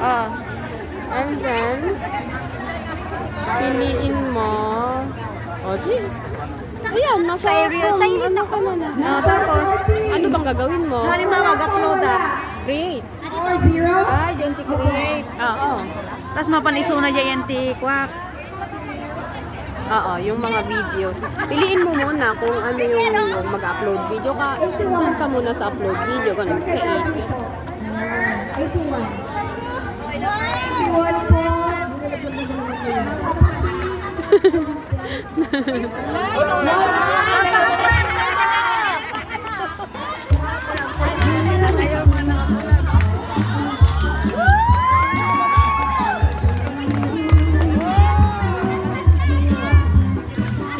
Oh. And then, piliin mo. O, di. Ayan, nasa ano ka na. Tapos, Ano bang gagawin mo? halimbawa, mag-upload Create. Yung create. Oo. Tapos mapaniso na dyan yung tikwak. Oo, yung mga videos. Piliin mo muna kung ano yung mag-upload video ka. Doon ka muna sa upload video. Ganun, create.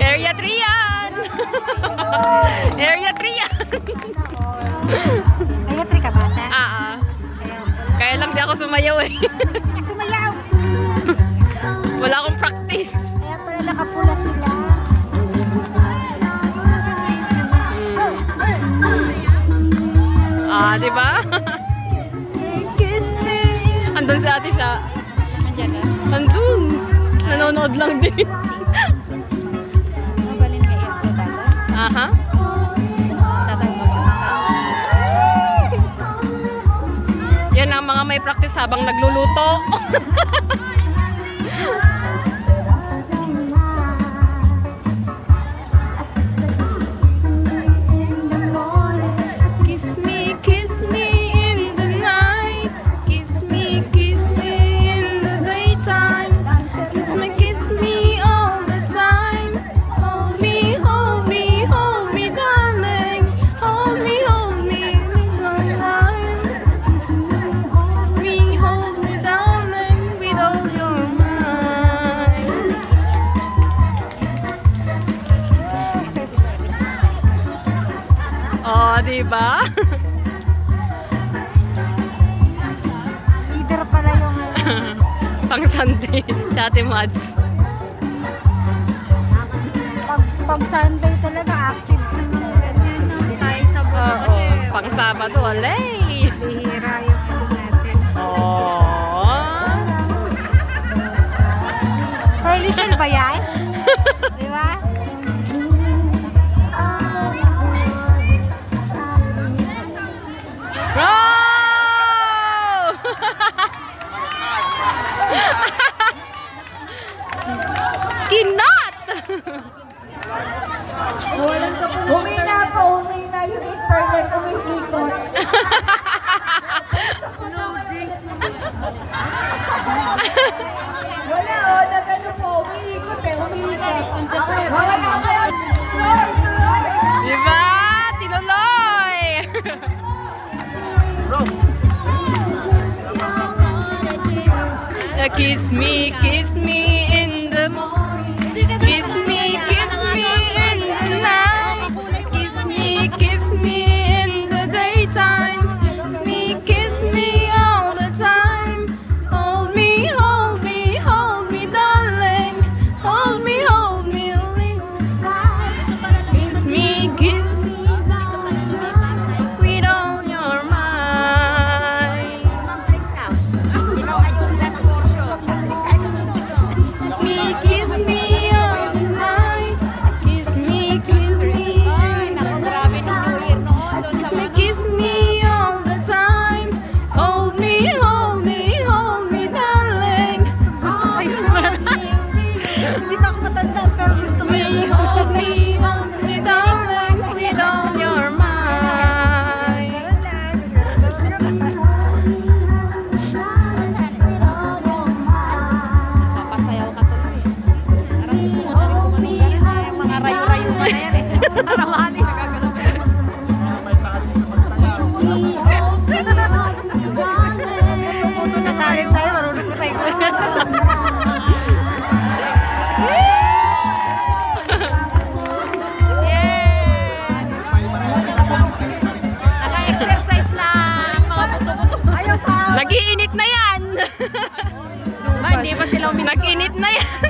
Area 3 yan! Area 3 yan! Kaya tri ka bata? Kaya lang di ako sumayaw eh. Sumayaw! Wala akong practice. Kaya pala nakapula sila. Di ba? Kiss me. Andun si ate siya. Nandiyan ka? Andun. Nanonood lang din. Mabalin ka yung product. Aha. Tatay mo ba? Yan ang mga may practice habang nagluluto. Kiss me in the night. Kiss me in the daytime. Kiss me all the time. Hold me, darling. Hold me, little time. Hold me, darling, with all your mind. Oh, diba? Leader pala yung Pang Sunday, sa Ate Mads. pag Sunday talaga active sa mga ganyan. No? Tayo sa buwan Oo, kasi pang Sabado, alay. bihira yung ano natin. Oh. Perlition ba yan? Di ba? Bro! Kinat! Humina yung internet, umiikot. Wala nagano po, umiikot umiikot. Diba? Tinuloy! Kiss me in the morning. Kiss me in the night. Kiss me in the daytime. Kiss me all the time. Hold me, darling. Hold me, little time. Kiss me with all your mind. Kiss me all night. Kiss me in the night. Kiss me all the time. Hold me, darling. Gusto ko yun. Hindi pa ako matanda, pero gusto ko yun. Hold me, darling, with all your mind. Papasayaw ka tuloy. Mga rayo-rayo pa na yan eh. Tarawali. Natalim tayo, marunong na tayo. Naka-exercise lang, mga buto-buto. Ayaw pa. Nag-iinit na yan. Hindi pa sila uminit. Nag-init na yan.